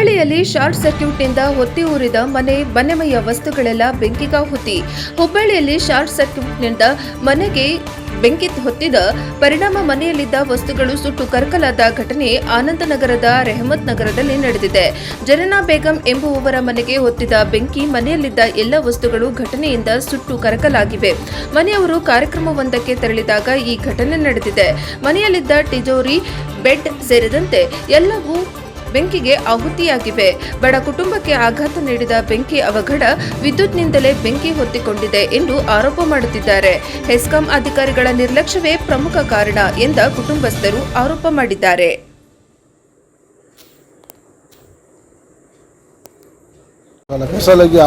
ಹುಬ್ಬಳ್ಳಿಯಲ್ಲಿ ಶಾರ್ಟ್ ಸರ್ಕ್ಯೂಟ್ನಿಂದ ಹೊತ್ತಿ ಉರಿದ ಮನೆಮಯ ವಸ್ತುಗಳೆಲ್ಲ ಬೆಂಕಿಗಾಹುತಿ. ಹುಬ್ಬಳ್ಳಿಯಲ್ಲಿ ಶಾರ್ಟ್ ಸರ್ಕ್ಯೂಟ್ನಿಂದ ಮನೆಗೆ ಬೆಂಕಿ ಹೊತ್ತಿದ ಪರಿಣಾಮ ಮನೆಯಲ್ಲಿದ್ದ ವಸ್ತುಗಳು ಸುಟ್ಟು ಕರಕಲಾದ ಘಟನೆ ಆನಂದನಗರದ ರೆಹಮತ್ ನಗರದಲ್ಲಿ ನಡೆದಿದೆ. ಜರನಾ ಬೇಗಂ ಎಂಬುವವರ ಮನೆಗೆ ಹೊತ್ತಿದ ಬೆಂಕಿ ಮನೆಯಲ್ಲಿದ್ದ ಎಲ್ಲ ವಸ್ತುಗಳು ಘಟನೆಯಿಂದ ಸುಟ್ಟು ಕರಕಲಾಗಿವೆ. ಮನೆಯವರು ಕಾರ್ಯಕ್ರಮವೊಂದಕ್ಕೆ ತೆರಳಿದಾಗ ಈ ಘಟನೆ ನಡೆದಿದೆ. ಮನೆಯಲ್ಲಿದ್ದ ತಿಜೋರಿ, ಬೆಡ್ ಸೇರಿದಂತೆ ಎಲ್ಲವೂ ಬೆಂಕಿಗೆ ಆಹುತಿಯಾಗಿವೆ. ಬಡ ಕುಟುಂಬಕ್ಕೆ ಆಘಾತ ನೀಡಿದ ಬೆಂಕಿ ಅವಘಡ ವಿದ್ಯುತ್ನಿಂದಲೇ ಬೆಂಕಿ ಹೊತ್ತಿಕೊಂಡಿದೆ ಎಂದು ಆರೋಪ ಮಾಡುತ್ತಿದ್ದಾರೆ. ಹೆಸ್ಕಾಂ ಅಧಿಕಾರಿಗಳ ನಿರ್ಲಕ್ಷ್ಯವೇ ಪ್ರಮುಖ ಕಾರಣ ಎಂದ ಕುಟುಂಬಸ್ಥರು ಆರೋಪ ಮಾಡಿದ್ದಾರೆ.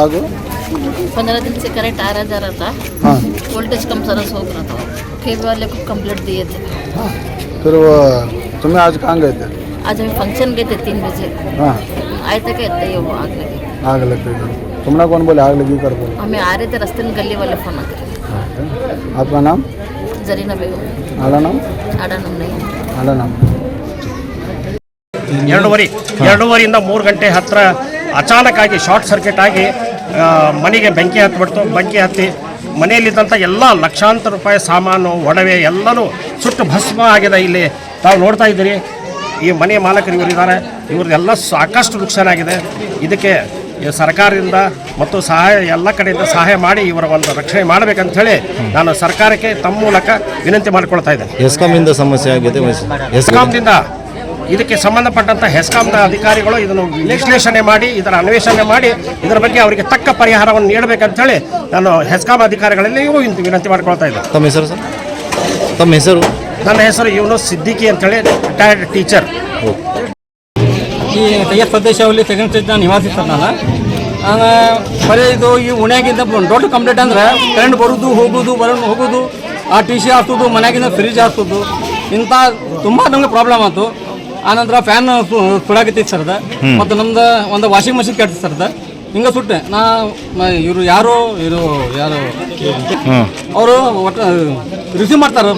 आग 15 दिन से करंट आ रहा जा रहा था. वोल्टेज कम सारा सो रहा था. केबल वाले को कंप्लेंट दिए थे. फिर वो तुम्हें आज कहाँ गए थे? आज हम फंक्शन गए थे 3 बजे. आए थे कहते हैं वो आग लग गई. तुमने कौन बोले आग लगी कर बोले? हमें आ रहे थे रास्ते में गली वाले फोन आते. आपका नाम? जरीना बेगम. आला नाम? नहीं. आला नाम. 2:30 3 ಗಂಟೆ ಹತ್ರ ಅಚಾನಕ್ಕಾಗಿ ಶಾರ್ಟ್ ಸರ್ಕ್ಯೂಟ್ ಆಗಿ ಮನೆಗೆ ಬೆಂಕಿ ಹತ್ತಿ ಮನೆಯಲ್ಲಿದ್ದಂಥ ಎಲ್ಲ ಲಕ್ಷಾಂತರ ರೂಪಾಯಿ ಸಾಮಾನು, ಒಡವೆ ಎಲ್ಲನೂ ಸುಟ್ಟು ಭಸ್ಮ ಆಗಿದೆ. ಇಲ್ಲಿ ತಾವು ನೋಡ್ತಾ ಇದ್ದೀರಿ, ಈ ಮನೆ ಮಾಲಕರು ಇವರಿದ್ದಾರೆ, ಇವ್ರದ್ದೆಲ್ಲ ಸಾಕಷ್ಟು ನುಕ್ಸಾನಾಗಿದೆ. ಇದಕ್ಕೆ ಸರ್ಕಾರದಿಂದ ಮತ್ತು ಎಲ್ಲ ಕಡೆಯಿಂದ ಸಹಾಯ ಮಾಡಿ ಇವರ ಒಂದು ರಕ್ಷಣೆ ಮಾಡಬೇಕಂತ ಹೇಳಿ ನಾನು ಸರ್ಕಾರಕ್ಕೆ ತಮ್ಮ ಮೂಲಕ ವಿನಂತಿ ಮಾಡಿಕೊಳ್ತಾ ಇದ್ದೇನೆ. ಹೆಸ್ಕಾಂನಿಂದ ಸಮಸ್ಯೆ ಆಗಿದೆ. ಹೆಸ್ಕಾಂನಿಂದ ಇದಕ್ಕೆ ಸಂಬಂಧಪಟ್ಟಂಥ ಹೆಸ್ಕಾಂನ ಅಧಿಕಾರಿಗಳು ಇದನ್ನು ವಿಶ್ಲೇಷಣೆ ಮಾಡಿ ಇದರ ಅನ್ವೇಷಣೆ ಮಾಡಿ ಇದರ ಬಗ್ಗೆ ಅವರಿಗೆ ತಕ್ಕ ಪರಿಹಾರವನ್ನು ನೀಡಬೇಕಂತೇಳಿ ನಾನು ಹೆಸ್ಕಾಂ ಅಧಿಕಾರಿಗಳಲ್ಲಿಯೂ ವಿನಂತಿ ಮಾಡಿಕೊಳ್ತಾ ಇದ್ದೆ. ತಮ್ಮ ಹೆಸರು ಸರ್? ತಮ್ಮ ಹೆಸರು? ನನ್ನ ಹೆಸರು ಯೂನುಸ್ ಸಿದ್ದಿಕಿ ಅಂತೇಳಿ, ರಿಟೈರ್ಡ್ ಟೀಚರ್. ಈ ತಯ್ಯರ್ ಪ್ರದೇಶದಲ್ಲಿ ಸೆಕೆಂಡ್ ಸ್ಟೇಜ್ನ ನಿವಾಸಿ ಸರ್ ನಾನು. ಬರೀ ಇದು ಈ ಉಣ್ಯಾಗಿಂದ ದೊಡ್ಡ ಕಂಪ್ಲೇಂಟ್ ಅಂದ್ರೆ ಕರೆಂಟ್ ಬರೋದು ಹೋಗೋದು, ಆ ಟಿ ಸಿ ಹಾಕ್ಸೋದು, ಮನೆಯಾಗಿಂದ ಫ್ರಿಜ್ ಹಾಕ್ಸೋದು, ಇಂಥ ತುಂಬ ನಮಗೆ ಪ್ರಾಬ್ಲಮ್ ಆಯ್ತು. ಆನಂತರ ಫ್ಯಾನ್ ಸುಡಾಕತ್ತೈತಿ ಸರ್ದ, ಮತ್ತು ನಮ್ದು ಒಂದು ವಾಷಿಂಗ್ ಮಷಿನ್ ಕೆಡ್ತಿ ಸರ್ದ. ಹಿಂಗೆ ಸುಟ್ಟೆ ಇವರು ಯಾರು ಅವರು ಒಟ್ಟು ರಿಸೀವ್ ಮಾಡ್ತಾರೆ,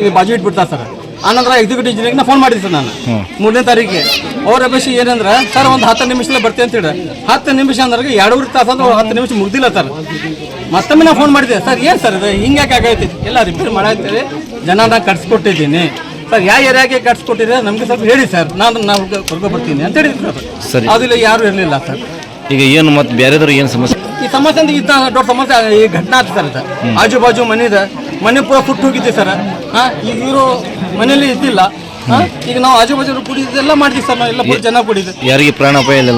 ಇದು ಬಾಜು ಇಟ್ಬಿಡ್ತಾರೆ ಸರ್. ಆನಂತರ ಎಕ್ಸಿಕ್ಯೂಟಿವ್ ಇಂಜಿನಿಯರ್ಗೆ ಫೋನ್ ಮಾಡಿದ್ದೆ ಸರ್ ನಾನು 3ನೇ ತಾರೀಕಿಗೆ. ಅವ್ರ ಅಪೇಕ್ಷೆ ಏನಂದ್ರೆ ಸರ್ ಒಂದು 10 ನಿಮಿಷದಲ್ಲಿ ಬರ್ತೀವಿ ಅಂತೇಳಿ. 10 ನಿಮಿಷ ಅಂದ್ರೆ 2.5 ತಾಸು ಅಂದ್ರೆ 10 ನಿಮಿಷ ಮುಗ್ದಿಲ್ಲ ಸರ್. ಮತ್ತೊಮ್ಮೆ ನಾನು ಫೋನ್ ಮಾಡಿದ್ದೆ, ಸರ್ ಏನು ಸರ್ ಇದು ಹಿಂಗ್ಯಾಕೆ ಆಗೈತಿ, ಎಲ್ಲ ರಿಪೇರ್ ಮಾಡಾಕ್ತೇವೆ, ಜನ ಕಟ್ಸ್ಕೊಟ್ಟಿದ್ದೀನಿ ಸರ್. ಯಾವ ಏರಿಯಾಗೆ ಕಟ್ಸ್ಕೊಟ್ಟಿದ್ರೆ ನಮಗೆ ಸ್ವಲ್ಪ ಹೇಳಿ ಸರ್, ನಾವು ಕರ್ಕೊ ಬರ್ತೀನಿ ಅಂತ ಹೇಳಿದ್ರು ಸರ್. ಅದಿಲ್ಲ, ಯಾರು ಇರಲಿಲ್ಲ ಸರ್. ಈಗ ಏನು ಮತ್ತೆ ಬೇರೆದ್ರು ಏನು ಸಮಸ್ಯೆ? ಈ ಸಮಸ್ಯೆ ಅಂತ ಇದ್ದ ದೊಡ್ಡ ಸಮಸ್ಯೆ ಈ ಘಟನೆ ಆಗ್ತದೆ ಸರ್. ಅದು ಆಜು ಬಾಜು ಮನೆ ಪೂರ ಸುಟ್ಟು ಹೋಗಿದ್ದೆ ಸರ್. ಈಗ ಇವರು ಮನೆಯಲ್ಲಿ ಇದ್ದಿಲ್ಲ. ಈಗ ನಾವು ಆಜು ಬಾಜು ಕುಡಿದೆಲ್ಲ ಮಾಡ್ತೀವಿ ಸರ್. ನಾವು ಎಲ್ಲ ಜನ ಕುಡಿದ್ದೆ. ಯಾರಿಗೆ ಪ್ರಾಣಾಪಾಯ ಇಲ್ಲ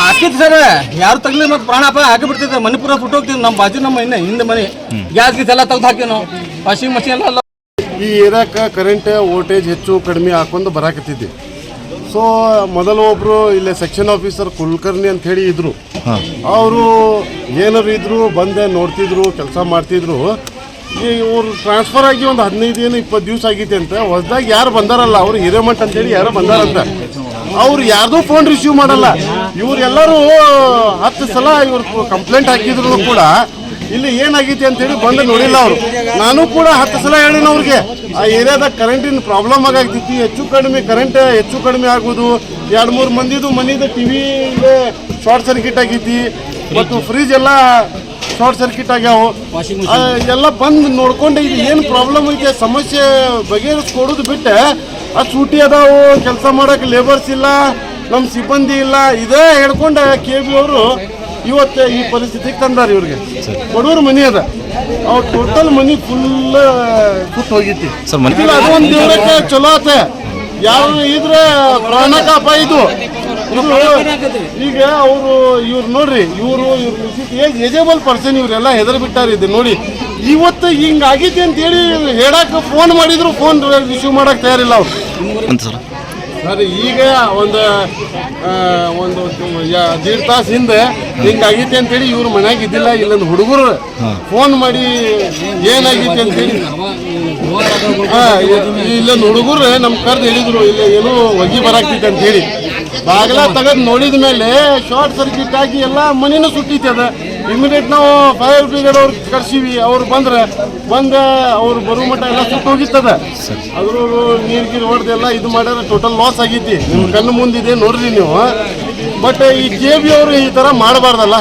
ಆಗ್ತಿತ್ತು ಸರ್. ಯಾರು ತಗಲಿ ಮತ್ತೆ ಪ್ರಾಣಾಪಾಯ ಆಗಿಬಿಡ್ತಿದ್ದೆ. ಮನೆ ಪೂರ ಸುಟ್ಟು ಹೋಗ್ತಿದ್ವಿ. ನಮ್ಮ ಬಾಜು ನಮ್ಮ ಹಿಂದೆ ಮನೆ ಗ್ಯಾಸ್ ಗೀಸ್ ಎಲ್ಲ ತೆಗೆದು ಹಾಕಿ ನಾವು ವಾಷಿಂಗ್ ಮಷಿನ್ ಎಲ್ಲ. ಈ ಏರಿಯಾಕ್ಕೆ ಕರೆಂಟ್ ವೋಲ್ಟೇಜ್ ಹೆಚ್ಚು ಕಡಿಮೆ ಹಾಕೊಂಡು ಬರಾಕತ್ತಿದ್ದೆ. ಸೊ ಮೊದಲು ಒಬ್ಬರು ಇಲ್ಲೇ ಸೆಕ್ಷನ್ ಆಫೀಸರ್ ಕುಲಕರ್ಣಿ ಅಂತ ಹೇಳಿ ಇದ್ರು. ಅವರು ಏನಾರು ಇದ್ರು ಬಂದೆ ನೋಡ್ತಿದ್ರು, ಕೆಲಸ ಮಾಡ್ತಿದ್ರು. ಇವ್ರು ಟ್ರಾನ್ಸ್ಫರ್ ಆಗಿ ಒಂದು 15-20 ದಿವಸ ಆಗೈತೆ ಅಂತ. ಹೊಸದಾಗಿ ಯಾರು ಬಂದಾರಲ್ಲ ಅವರು ಹಿರೇಮಠ ಅಂತೇಳಿ ಯಾರೋ ಬಂದಾರಂತ. ಅವ್ರು ಯಾರ್ದೂ ಫೋನ್ ರಿಸೀವ್ ಮಾಡಲ್ಲ. ಇವರೆಲ್ಲರೂ 10 ಸಲ ಇವ್ರು ಕಂಪ್ಲೇಂಟ್ ಹಾಕಿದ್ರು ಕೂಡ ಇಲ್ಲಿ ಏನಾಗೈತಿ ಅಂತೇಳಿ ಬಂದು ನೋಡಿಲ್ಲ ಅವರು. ನಾನು ಕೂಡ 10 ಸಲ ಹೇಳಿನ ಅವ್ರಿಗೆ, ಆ ಏರಿಯಾದಾಗ ಕರೆಂಟಿನ ಪ್ರಾಬ್ಲಮ್ ಆಗೈತಿ, ಕರೆಂಟ್ ಹೆಚ್ಚು ಕಡಿಮೆ ಆಗೋದು, 2-3 ಮಂದಿದು ಮನೆದು ಟಿವಿ ಶಾರ್ಟ್ ಸರ್ಕ್ಯೂಟ್ ಆಗೈತಿ, ಮತ್ತು ಫ್ರಿಜ್ ಎಲ್ಲ ಶಾರ್ಟ್ ಸರ್ಕ್ಯೂಟ್ ಆಗ್ಯಾವು. ಎಲ್ಲ ಬಂದು ನೋಡ್ಕೊಂಡು ಇದು ಏನು ಪ್ರಾಬ್ಲಮ್ ಐತೆ ಸಮಸ್ಯೆ ಬಗೆಹರಿಸ್ಕೊಡೋದು ಬಿಟ್ಟೆ ಅದು ಸೂಟಿ ಅದಾವು, ಕೆಲಸ ಮಾಡೋಕೆ ಲೇಬರ್ಸ್ ಇಲ್ಲ, ನಮ್ಮ ಸಿಬ್ಬಂದಿ ಇಲ್ಲ, ಇದೇ ಹೇಳ್ಕೊಂಡು KB ಅವರು ಇವತ್ತು ಈ ಪರಿಸ್ಥಿತಿಗೆ ತಂದಾರ. ಇವ್ರಿಗೆ ಬಡವ್ರ ಮನೆ ಅದ, ಅವ್ರು ಟೋಟಲ್ ಮನಿ ಫುಲ್ ಸುಟ್ಟು ಹೋಗಿತಿ. ಅದೊಂದು ದೇವರಕ್ಕೆ ಚಲೋ ಆತ. ಯಾರು ಇದ್ರೆ ಪ್ರಾಣಕ ಅಪಾಯ ಇದು. ಈಗ ಇವ್ರು ನೋಡ್ರಿ, ಇವ್ರು ಎಜೇಬಲ್ ಪರ್ಸನ್, ಇವರೆಲ್ಲ ಹೆದರ್ ಬಿಟ್ಟಾರ. ಇದು ನೋಡಿ ಇವತ್ತು ಹಿಂಗಾಗೈತಿ ಅಂತೇಳಿ ಹೇಳಕ್ಕೆ ಫೋನ್ ಮಾಡಿದ್ರು, ಫೋನ್ ರಿಸೀವ್ ಮಾಡಕ್ಕೆ ತಯಾರಿಲ್ಲ ಅವ್ರು ಸರ್. ಈಗ ಒಂದು 1.5 ತಾಸು ಹಿಂದೆ ಹಿಂಗಾಗೈತಿ ಅಂತೇಳಿ ಇವ್ರು ಮನ್ಯಾಗ ಇದ್ದಿಲ್ಲ. ಇಲ್ಲೊಂದು ಹುಡುಗರು ಫೋನ್ ಮಾಡಿ ಏನಾಗೈತಿ ಅಂತೇಳಿ ಇಲ್ಲೊಂದು ಹುಡುಗರು ನಮ್ಮ ಕರೆದು ಹೇಳಿದ್ರು, ಇಲ್ಲ ಏನೋ ಹೊಗೆ ಬರಾಕ್ತೈತೆ ಅಂತ ಹೇಳಿ. ಬಾಗಿಲ ತೆಗೆದು ನೋಡಿದ ಮೇಲೆ ಶಾರ್ಟ್ ಸರ್ಕ್ಯೂಟ್ ಆಗಿ ಎಲ್ಲ ಮನೇನೂ ಸುಟ್ಟೈತಿ. ಅದ ಇಮಿಡಿಯೇಟ್ ನಾವು ಫೈರ್ ಬ್ರಿಗೇಡ್ ಅವ್ರು ಕರ್ಸೀವಿ. ಅವ್ರು ಬಂದು ಅವ್ರು ಬರೋ ಮಟ್ಟ ಎಲ್ಲ ಸುಟ್ಟು ಹೋಗಿತ್ತದ. ಅದ್ರವ್ರು ನೀರು ಹೊಡೆದೆಲ್ಲ ಇದು ಮಾಡ್ಯಾರ. ಟೋಟಲ್ ಲಾಸ್ ಆಗೈತಿ. ನಿಮ್ಮ ಕಣ್ಣು ಮುಂದಿದೆ ನೋಡ್ರಿ ನೀವು. ಬಟ್ ಈ JB ಅವರು ಈ ಥರ ಮಾಡಬಾರ್ದಲ್ಲ.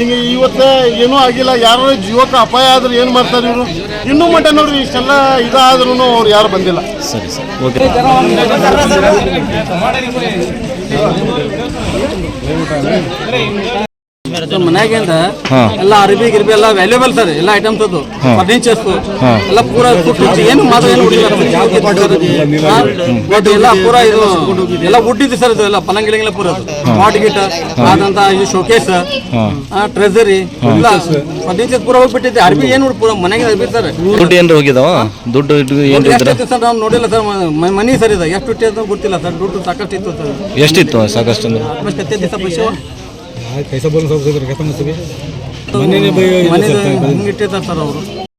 ಈಗ ಇವತ್ತು ಏನೂ ಆಗಿಲ್ಲ, ಯಾರು ಜೀವಕ್ಕೆ ಅಪಾಯ ಆದ್ರೆ ಏನು ಮಾಡ್ತಾರೆ ಇವರು? ಇನ್ನೂ ಮಟ್ಟ ನೋಡ್ರಿ ಇಷ್ಟೆಲ್ಲ ಇದಾದ್ರೂ ಅವ್ರು ಯಾರು ಬಂದಿಲ್ಲ. ಸರಿ ಸರ್ ಓಕೆ. ಮನ್ಯಾಗಿಂದ ಹಾಂ ಎಲ್ಲ ಅರ್ಬಿ ಗಿರ್ಬಿ ಎಲ್ಲ ವ್ಯಾಲ್ಯೂಬಲ್ ಸರ್, ಎಲ್ಲ ಐಟಮ್ಸ್ ಅದು ಫರ್ನಿಚರ್ಸ್ ಎಲ್ಲ ಪೂರ ಏನು ಮಾತ್ರ ಏನು ಎಲ್ಲ ಪೂರ ಇದು ಎಲ್ಲ ಉಡ್ಡಿದ್ದು ಸರ್, ಇದು ಎಲ್ಲ ಪಲಂಗಿಲೆಲ್ಲ ಪೂರ ಪಾಟ್ ಗಿಟ ಆದಂತ ಇದು ಶೋಕೇಸ್ ಟ್ರೆಸರಿ ಎಲ್ಲ ಫರ್ನಿಚರ್ ಪೂರ ಹೋಗ್ಬಿಟ್ಟಿದೆ. ಅರ್ಬಿ ಏನು ಪೂರ ಮನೆಗೆ ಅರ್ಬಿ ಸರ್. ದುಡ್ಡು ಏನಾರು ಹೋಗಿದಾವ? ದುಡ್ಡು ಏನು ಎಷ್ಟಿತ್ತು ಸರ್ ನಾವು ನೋಡಿಲ್ಲ ಸರ್, ಮನಿ ಸರ್ ಇದು ಎಷ್ಟು ಇಟ್ಟು ಗೊತ್ತಿಲ್ಲ ಸರ್. ದುಡ್ಡು ಸಾಕಷ್ಟು ಇತ್ತು ಸರ್. ಎಷ್ಟಿತ್ತು ಸಾಕಷ್ಟು ಅಂದ್ರೆ? ಕತ್ತೆ ದಿವಸ ಪೈಸೆ कैसा बोल सकते ಮನೆ ಹಿಂಗಿಟ್ಟಿರ್ತಾರೆ ಸರ್ ಅವರು.